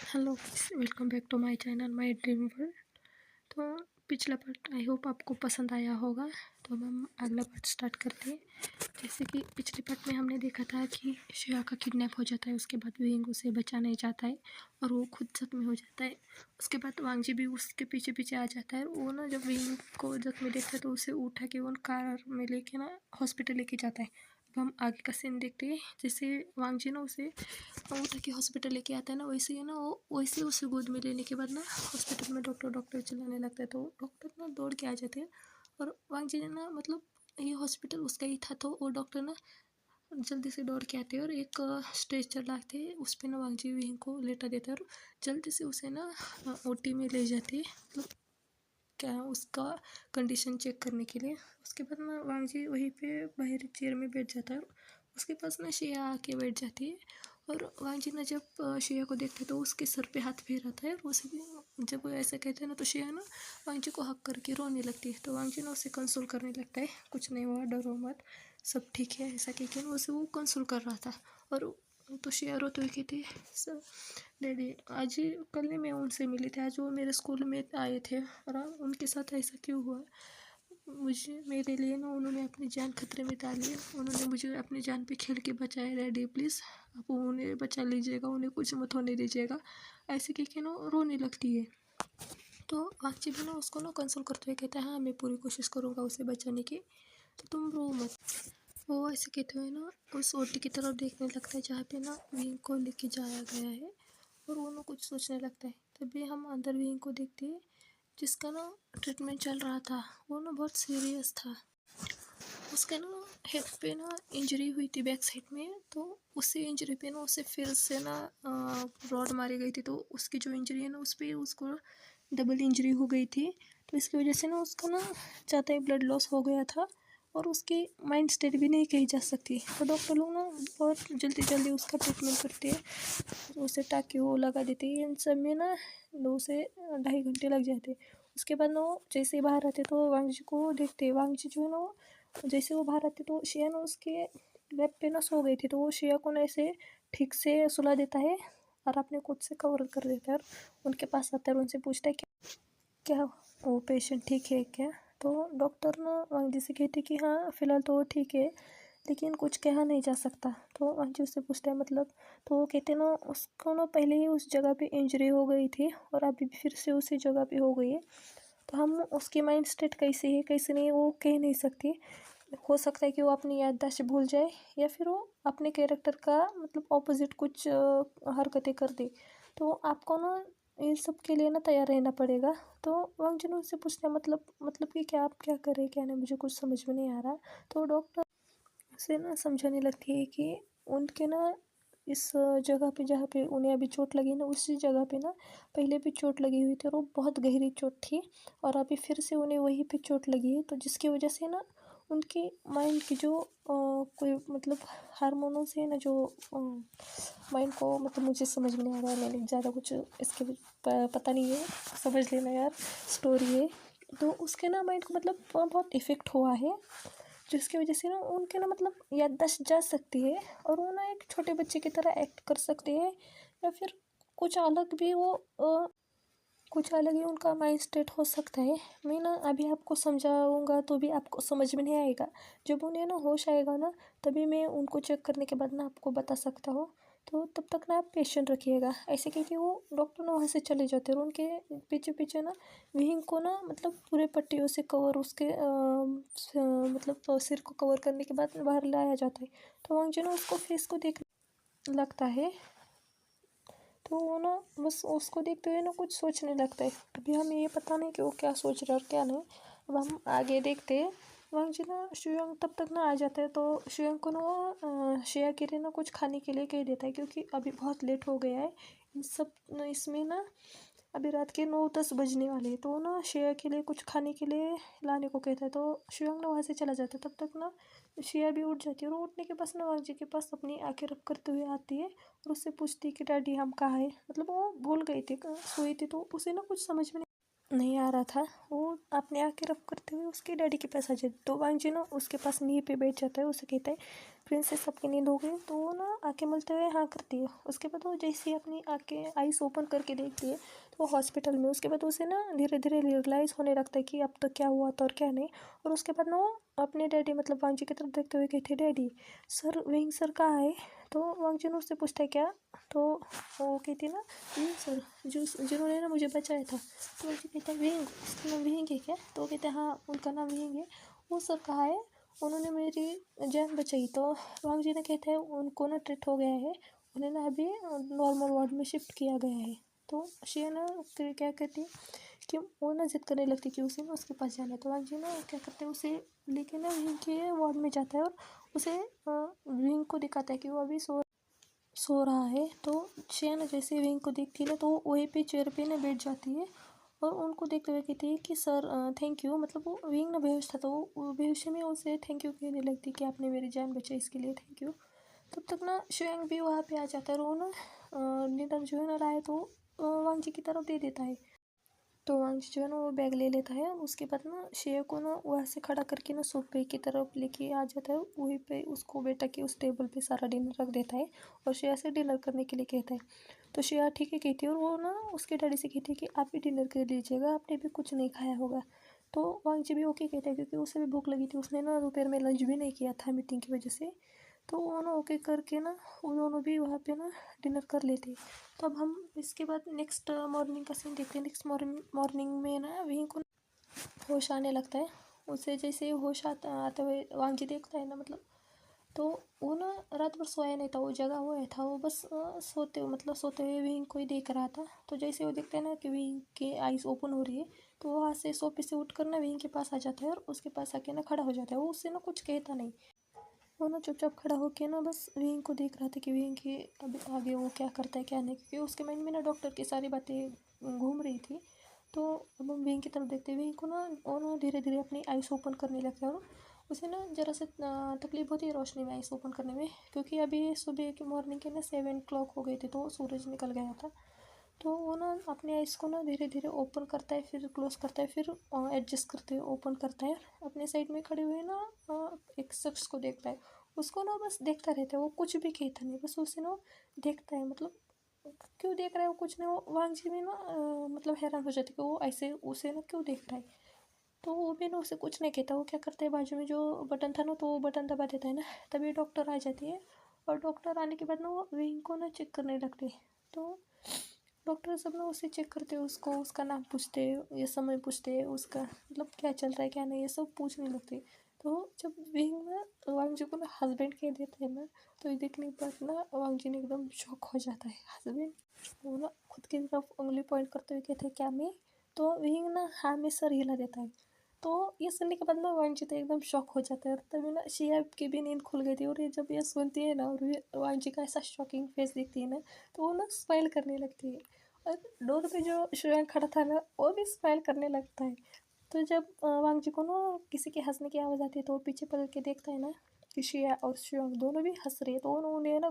Hello, welcome back to my channel my dream world. तो पिछला part I hope आपको पसंद आया होगा। तो अब हम अगला पार्ट स्टार्ट करते हैं। जैसे कि पिछले पार्ट में हमने देखा था कि श्रेया का किडनैप हो जाता है, उसके बाद विंग उसे बचा नहीं जाता है और वो खुद जख्मी हो जाता है। उसके बाद वांगजी भी उसके पीछे पीछे आ जाता है। वो ना जब विंग को जख्मी देखता है तो उसे उठा के वो कार में लेके ना हॉस्पिटल लेके जाता है। अब हम आगे का सीन देखते हैं। जैसे वांगजी ना उसे उठा के हॉस्पिटल लेके आता है ना, वैसे ही ना वो वैसे उसे गोद में लेने के बाद ना हॉस्पिटल में डॉक्टर चिल्लाने लगता है। तो डॉक्टर ना दौड़ के आ जाते हैं और वांगजी ने ना मतलब ये हॉस्पिटल उसका ही था। तो वो डॉक्टर ना जल्दी से दौड़ के आते हैं और एक स्ट्रेचर लाते हैं, उस पर ना वांगजी विंग को लेटा देते हैं और जल्दी से उसे ना ओटी में ले जाते हैं, मतलब क्या उसका कंडीशन चेक करने के लिए। उसके बाद ना वांगजी वहीं पे बाहर चेयर में बैठ जाता है। उसके पास ना श्रेया आके बैठ जाती है और वांगजी ना जब श्रेया को देखता है तो उसके सर पे हाथ फेराता है और उसे जब वो ऐसा कहते हैं ना तो श्रेया ना वांगजी को हक करके रोने लगती है। तो वांगजी ना उसे कंसोल करने लगता है, कुछ नहीं हुआ, डरो मत, सब ठीक है, ऐसा कह के उसे वो कंसोल कर रहा था। और तो श्रेया रोते हुए कहती है, डैडी आज कल ही मैं उनसे मिली थी, आज वो मेरे स्कूल में आए थे और उनके साथ ऐसा क्यों हुआ। मुझे मेरे लिए ना उन्होंने अपनी जान खतरे में डाली है, उन्होंने मुझे अपनी जान पे खेल के बचाया। डैडी प्लीज़ आप उन्हें बचा लीजिएगा, उन्हें कुछ मत होने दीजिएगा, ऐसे कह के ना रोने लगती है। तो वांगची भी ना उसको ना कंसोल करते हुए कहता है, हाँ मैं पूरी कोशिश करूँगा उसे बचाने की, तो तुम रो मत। वो ऐसे कहते हुए ना उस ओटी की तरफ देखने लगता है जहाँ पे ना विंग को लेके जाया गया है और वो ना कुछ सोचने लगता है। तभी हम अंदर विंग को देखते हैं जिसका ना ट्रीटमेंट चल रहा था। वो ना बहुत सीरियस था, उसके ना हेड पे ना इंजरी हुई थी बैक साइड में। तो उसी इंजरी पे ना उसे फिर से ना रॉड मारी गई थी। तो उसकी जो इंजरी है ना उस पर उसको डबल इंजरी हो गई थी। तो इसकी वजह से ना उसका ना ज़्यादा ही ब्लड लॉस हो गया था और उसकी माइंड स्टेट भी नहीं कही जा सकती। तो डॉक्टर लोग ना बहुत जल्दी जल्दी उसका ट्रीटमेंट करते हैं, उसे टाँके वो लगा देते हैं। इन सब में ना 2 से 2.5 घंटे लग जाते। उसके बाद ना वो जैसे ही बाहर आते तो वांगजी को देखते। वांगजी जो है ना जैसे वो बाहर आते तो श्रेया ना उसके लेग पे ना सो गई थी। तो वो श्रेया को ना ऐसे ठीक से सुला देता है और अपने खुद से कवर कर देता है और उनके पास आता है और उनसे पूछता है कि क्या वो पेशेंट ठीक है क्या। तो डॉक्टर ना वांगजी से कहते कि हाँ फ़िलहाल तो वो ठीक है लेकिन कुछ कहा नहीं जा सकता। तो वांगजी उससे पूछता है मतलब। तो वो कहते ना उसको ना पहले ही उस जगह पे इंजरी हो गई थी और अभी भी फिर से उसी जगह पे हो गई है। तो हम उसकी माइंड स्टेट कैसी है कैसे नहीं वो कह नहीं सकती। हो सकता है कि वो अपनी याददाश्त भूल जाए या फिर वो अपने कैरेक्टर का मतलब ऑपोजिट कुछ हरकतें कर दे। तो आपको ना इन सब के लिए ना तैयार रहना पड़ेगा। तो वांगजी ने उससे पूछना मतलब कि क्या आप क्या करें क्या नहीं, मुझे कुछ समझ में नहीं आ रहा। तो डॉक्टर से ना समझाने लगती है कि उनके ना इस जगह पे जहाँ पे उन्हें अभी चोट लगी ना उसी जगह पे ना पहले भी चोट लगी हुई थी और वो बहुत गहरी चोट थी और अभी फिर से उन्हें वहीं पे चोट लगी है। तो जिसकी वजह से ना उनकी माइंड की जो कोई मतलब हार्मोन्स है ना जो माइंड को मतलब मुझे समझ में नहीं आ रहा है, मैंने ज़्यादा कुछ इसके पता नहीं है, समझ लेना यार, स्टोरी है। तो उसके ना माइंड को मतलब बहुत इफ़ेक्ट हुआ है जिसकी वजह से ना उनके ना मतलब याददाश्त जा सकती है और वो ना एक छोटे बच्चे की तरह एक्ट कर सकते हैं या फिर कुछ अलग भी वो कुछ अलग ही उनका माइंड स्टेट हो सकता है। मैं ना अभी आपको समझाऊंगा तो भी आपको समझ में नहीं आएगा। जब उन्हें ना होश आएगा ना तभी मैं उनको चेक करने के बाद ना आपको बता सकता हूँ। तो तब तक ना आप पेशेंट रखिएगा, ऐसे क्योंकि वो डॉक्टर ना वहाँ से चले जाते हैं और उनके पीछे पीछे ना विंग को ना मतलब पूरे पट्टियों से कवर उसके मतलब सिर को कवर करने के बाद बाहर लाया जाता है। तो वहाँ जो ना उसको फेस को देख लगता है। तो वो ना बस उसको देखते हुए ना कुछ सोचने लगता है। अभी हमें ये पता नहीं कि वो क्या सोच रहा है और क्या नहीं। अब हम आगे देखते हैं। वांगजी ना शुयांग तब तक ना आ जाता है। तो शुयांग को ना वो श्रेया के लिए ना कुछ खाने के लिए कह देता है क्योंकि अभी बहुत लेट हो गया है। इन सब इसमें ना अभी रात के 9-10 बजने वाले हैं। तो वो ना श्रेया के लिए कुछ खाने के लिए लाने को कहता है। तो शुयांग ना वहाँ से चला जाता है। तब तक ना श्रेया भी उठ जाती है और उठने के पास ना वांगजी के पास अपनी आंखें रब करते हुए आती है और उससे पूछती है कि डैडी हम कहाँ हैं। मतलब वो भूल गई थी सोई थी तो उसे ना कुछ समझ में नहीं। नहीं आ रहा था, वो अपने आके रब करते हुए उसके डैडी के पास आ जाते। तो वांग जी ना उसके पास नी पे बैठ जाता है, उसे कहता है प्रिंसेस सबकी नींद हो गई। तो वो ना आके मिलते हुए हाँ करती है। उसके बाद वो जैसे ही अपनी आके आइस ओपन करके देखती है तो वो हॉस्पिटल में। उसके बाद उसे ना धीरे धीरे रियलाइज़ होने लगता है कि अब तक क्या हुआ था और क्या नहीं। और उसके बाद ना वो अपने डैडी मतलब वांग जी की तरफ देखते हुए कहते डैडी सर विंग सर कहाँ है। तो वांग जी ने उससे पूछता है क्या। तो वो कहती है ना विंग सर जो जिन्होंने ना मुझे बचाया था। तो मुझे कहता है विंग, उसका नाम विंग है क्या। तो वो कहते हैं हाँ उनका नाम विंग है। वो सर कहाँ है, उन्होंने मेरी जान बचाई। तो वांग जी ने कहता है उनको ना ट्रीट हो गया है, उन्हें ना अभी नॉर्मल वार्ड में शिफ्ट किया गया है। तो शिया ना क्या कहती है कि वो ना जिद करने लगती कि उसे ना उसके पास जाना है। तो वांग जी ना क्या करते हैं उसे लेके ना विंग के वार्ड में जाता है और उसे विंग को दिखाता है कि वो अभी सो रहा है। तो शिया ना जैसे विंग को देखती है ना तो वहीं पे चेयर पे ना बैठ जाती है और उनको देखते हुए कहती है कि सर थैंक यू। मतलब वो विंग ना बेहोश था तो वो बेहोशी में उसे थैंक यू कहने लगती कि आपने मेरी जान बचाई इसके लिए थैंक यू। तब तक ना शियांग भी वहाँ पे आ जाता है और वो ना निडर जो है ना राय तो वांग जी की तरफ दे देता है। तो वांग जो है ना वो बैग ले लेता है। उसके बाद ना शेर को ना वहाँ से खड़ा करके ना सोफे की तरफ लेके आ जाता है। वहीं पे उसको बेटा के उस टेबल पे सारा डिनर रख देता है और शेयर से डिनर करने के लिए कहता है। तो शेयर ठीक है कहती है और वो ना उसके डैडी से कहती है कि आप भी डिनर कर लीजिएगा, आपने भी कुछ नहीं खाया होगा। तो वांग जी भी ओके कहता है क्योंकि उसे भी भूख लगी थी, उसने ना दोपहर में लंच भी नहीं किया था मीटिंग की वजह से। तो वो ना ओके करके ना वो दोनों भी वहाँ पे ना डिनर कर लेते। तो अब हम इसके बाद नेक्स्ट मॉर्निंग का सीन देखते हैं। नेक्स्ट मॉर्निंग में ना वहीं को होश आने लगता है। उसे जैसे ही होश आते हुए वांग जी देखता है ना मतलब तो वो ना रात भर सोया नहीं था, वो जगा हुआ था। वो बस सोते हुए विंग को ही देख रहा था। तो जैसे वो देखता है ना कि विंग की आइज़ ओपन हो रही है तो वो वहाँ से सोफे से उठ कर ना विंग के पास आ जाता है और उसके पास आके ना खड़ा हो जाता है। वो उससे ना कुछ कहता नहीं, वो ना चुपचाप खड़ा होके ना बस विंग को देख रहा था कि विंग की अभी आगे वो क्या करता है क्या नहीं, क्योंकि उसके माइंड में ना डॉक्टर की सारी बातें घूम रही थी। तो अब हम विंग की तरफ देखते विंग को ना वो ना धीरे धीरे अपनी आइस ओपन करने लगता है और उसे ना ज़रा से तकलीफ होती है रोशनी में आइस ओपन करने में, क्योंकि अभी सुबह की मॉर्निंग के ना 7 o'clock हो गए थे तो सूरज निकल गया था। तो वो ना अपने आइज़ को ना धीरे धीरे ओपन करता है फिर क्लोज करता है फिर एडजस्ट करते हुए ओपन करता है। अपने साइड में खड़े हुए ना एक शख्स को देखता है। उसको ना बस देखता रहता है, वो कुछ भी कहता नहीं, बस उसे ना देखता है। मतलब क्यों देख रहा है वो कुछ नहीं। वो वांग जी भी ना मतलब हैरान हो जाती है कि वो ऐसे उसे ना क्यों देख रहा है। तो वो भी ना उसे कुछ नहीं कहता। वो क्या करता है बाजू में जो बटन था ना तो वो बटन दबा देता है ना। तभी डॉक्टर आ जाती है और डॉक्टर आने के बाद ना वो विंग को ना चेक करने लगते हैं। तो डॉक्टर सब ना उसे चेक करते हैं, उसको उसका नाम पूछते, ये समय पूछते, उसका मतलब क्या चल रहा है क्या नहीं ये सब पूछने लगते। तो जब विंग ना वांग जी को ना हस्बैंड कह देते हैं ना तो ये देखने के बाद ना वांग जी ने एकदम शॉक हो जाता है हस्बैंड। वो ना खुद की तरफ उंगली पॉइंट करते हुए कहते हैं क्या मैं। तो विंग ना हाँ में सर हिला देता है। तो ये सुनने के बाद ना वांग जी तो एकदम शॉक हो जाता है और तभी ना शिया की भी नींद खुल गई थी। और ये जब ये सुनती है ना और वांग जी का ऐसा शॉकिंग फेस दिखती है ना तो वो ना स्माइल करने लगती है और डोर पे जो श्रेयांक खड़ा था ना वो भी स्माइल करने लगता है। तो जब वांग जी को ना किसी के हंसने की आवाज़ आती है तो वो पीछे पलट के देखता है ना कि शिया और श्रेयांक दोनों भी हंस रहे हैं। तो उन्होंने ना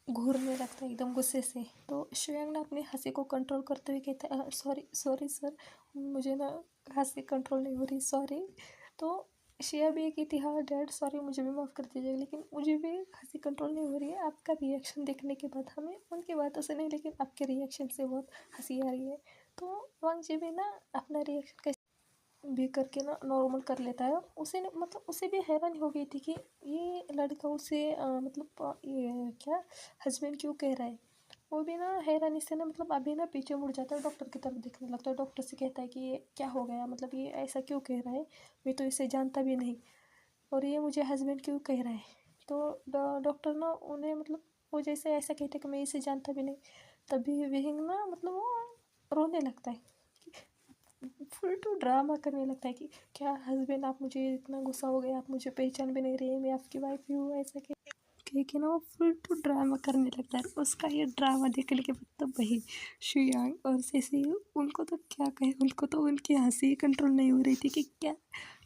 घूरने लगता है एकदम गुस्से से। तो श्रेयांक ना अपनी हंसी को कंट्रोल करते हुए कहता है सॉरी सॉरी सर, मुझे ना हंसी कंट्रोल नहीं हो रही सॉरी। तो शिया भी कहती हाँ डैड सॉरी मुझे भी माफ़ कर दीजिएगा, लेकिन मुझे भी हंसी कंट्रोल नहीं हो रही है। आपका रिएक्शन देखने के बाद हमें उनकी बातों से नहीं लेकिन आपके रिएक्शन से बहुत हंसी आ रही है। तो वांग जी भी ना अपना रिएक्शन कैसे भी करके ना नॉर्मल कर लेता है। उसे ना मतलब उसे भी हैरानी हो गई थी कि ये लड़का उसे मतलब ये क्या हस्बैंड क्यों कह रहा है। वो भी ना हैरानी से ना मतलब अभी ना पीछे मुड़ जाता है, डॉक्टर की तरफ देखने लगता है। डॉक्टर से कहता है कि ये क्या हो गया, मतलब ये ऐसा क्यों कह रहा है, मैं तो इसे जानता भी नहीं और ये मुझे हस्बैंड क्यों कह रहा है। तो डॉक्टर ना उन्हें मतलब वो जैसे ऐसा कहते कि मैं इसे जानता भी नहीं। तभी विहिंग ना मतलब वो रोने लगता है, फुल टू ड्रामा करने लगता है कि क्या हस्बैंड आप मुझे इतना गुस्सा हो गया, आप मुझे पहचान भी नहीं रही, मैं आपकी वाइफ ही हूँ ऐसा कह के ना वो फुल टू ड्रामा करने लगता है। उसका ये ड्रामा देखने के बाद तो वही शुयांग और सेसी उनको तो क्या कहे, उनको तो उनकी हंसी कंट्रोल नहीं हो रही थी कि क्या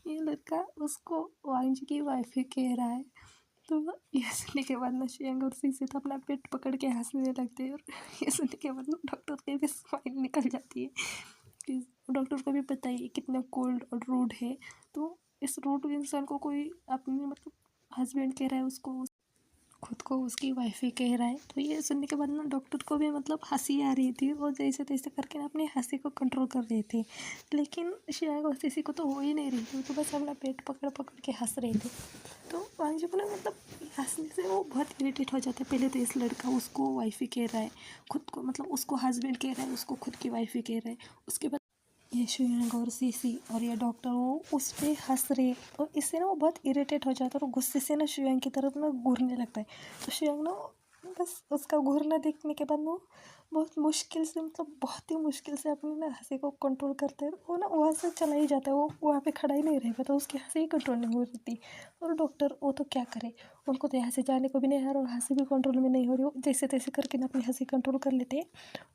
ये लड़का उसको वांग जी की वाइफ ही कह रहा है। तो ये सुनने के बाद ना शुयांग और सेसी तो अपना पेट पकड़ के हंसने लगते हैं और ये सुनने के बाद ना डॉक्टर की भी स्माइल निकल जाती है कि डॉक्टर को भी पता है ये कितना कोल्ड और रूड है। तो इस रूड इंसान को कोई अपने मतलब हस्बैंड कह रहा है उसको, खुद को उसकी वाइफ ही कह रहा है। तो ये सुनने के बाद ना डॉक्टर को भी मतलब हंसी आ रही थी और जैसे तैसे करके ना अपनी हंसी को कंट्रोल कर रहे थे। लेकिन श्रेया घोषाल को तो हो ही नहीं रही थी, तो बस अपना पेट पकड़ पकड़ के हंस रहे थे। तो वांगजी को ना मतलब हंसने से वो बहुत इरिटेट हो जाता है। पहले तो इस लड़का उसको वाइफ ही कह रहा है, खुद को मतलब उसको हस्बैंड कह रहा है, उसको खुद की वाइफ ही कह रहा है। उसके बाद ये शुयांग और सीसी और ये डॉक्टर वो उस पर हंस रहे, और इससे ना वो बहुत इरिटेट हो जाता है और गुस्से से ना शुयांग की तरफ ना घूरने लगता है। तो शुयांग ना बस उसका घूरना देखने के बाद ना बहुत मुश्किल से मतलब बहुत ही मुश्किल से अपनी ना हंसी को कंट्रोल करते हैं। वो ना वहाँ से चला ही जाता है, वो वहाँ पे खड़ा ही नहीं रह पाता, उसकी हंसी ही कंट्रोल नहीं हो रही थी। और डॉक्टर वो तो क्या करे, उनको तो यहाँ से जाने को भी नहीं आ रहा और हंसी भी कंट्रोल में नहीं हो रही, वो जैसे तैसे करके ना अपनी हंसी कंट्रोल कर लेते हैं।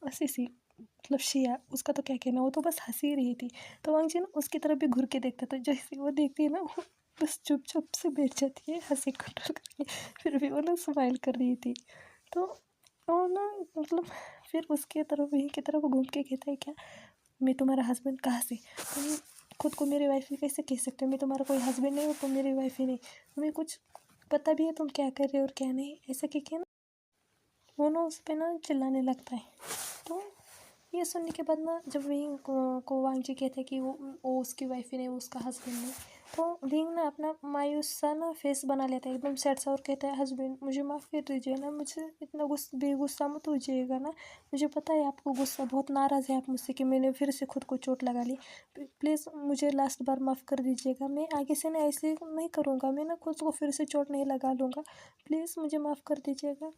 और सीसी मतलब शिया, उसका तो क्या कहना, वो तो बस हंसी ही रही थी। तो वांगजी ना उसकी तरफ भी घूर के देखता था, जैसे वो देखती है ना वो बस चुपचाप से बैठ जाती है हंसी कंट्रोल करके। फिर भी वो ना स्माइल कर रही थी। तो वो ना मतलब फिर उसके तरफ वहीं की तरफ घूम के कहता है, क्या मैं तुम्हारा हस्बैंड कहाँ से, तुम खुद को मेरी वाइफ ही कैसे कह सकते हो, मैं तुम्हारा कोई हस्बैंड नहीं हूँ, तुम मेरी वाइफ ही नहीं, तुम्हें कुछ पता भी है तुम क्या कर रहे हो और क्या नहीं, ऐसा कह ना वो ना उस पर ना चिल्लाने लगता है। तो ये सुनने के बाद ना जब विंग को वांगजी कहता है कि वो उसकी वाइफ ही नहीं, वो उसका हस्बैंड नहीं, तो विंग ना अपना मायूस सा ना फेस बना लेता है, एकदम सैड सा, और कहता है हस्बैंड मुझे माफ़ कर दीजिए ना, मुझे इतना बेगुस्सा मत होइएगा ना, मुझे पता है आपको गुस्सा, बहुत नाराज़ है आप मुझसे कि मैंने फिर से खुद को चोट लगा ली, प्लीज़ मुझे लास्ट बार माफ़ कर दीजिएगा, मैं आगे से ना ऐसे नहीं करूँगा, मैं ना खुद को फिर से चोट नहीं लगा लूँगा, प्लीज़ मुझे माफ़ कर दीजिएगा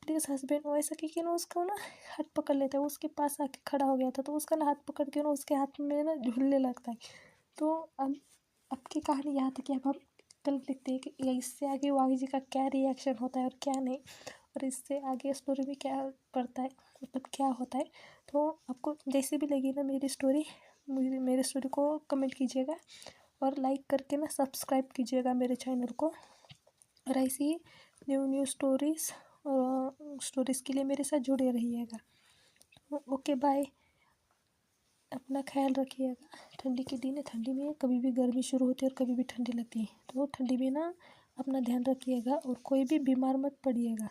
प्लीज़ हस्बैंड। वो ऐसा कि ना उसको ना हाथ पकड़ लेता है, वो उसके पास आके खड़ा हो गया था, तो उसका ना हाथ पकड़ के ना उसके हाथ में ना झूलने लगता है। तो अब की कहानी यहाँ तक है। अब हम कल देखते हैं कि इससे आगे वांगजी का क्या रिएक्शन होता है और क्या नहीं, और इससे आगे स्टोरी में क्या पड़ता है, मतलब क्या होता है। तो आपको जैसी भी लगी ना मेरी स्टोरी, मुझे मेरी स्टोरी को कमेंट कीजिएगा और लाइक करके ना सब्सक्राइब कीजिएगा मेरे चैनल को, और ऐसी ही न्यू स्टोरीज़ और स्टोरीज़ के लिए मेरे साथ जुड़े रहिएगा। ओके बाय, अपना ख्याल रखिएगा। ठंडी के दिन है, ठंडी में कभी भी गर्मी शुरू होती है और कभी भी ठंडी लगती है, तो ठंडी में ना अपना ध्यान रखिएगा और कोई भी बीमार मत पड़िएगा।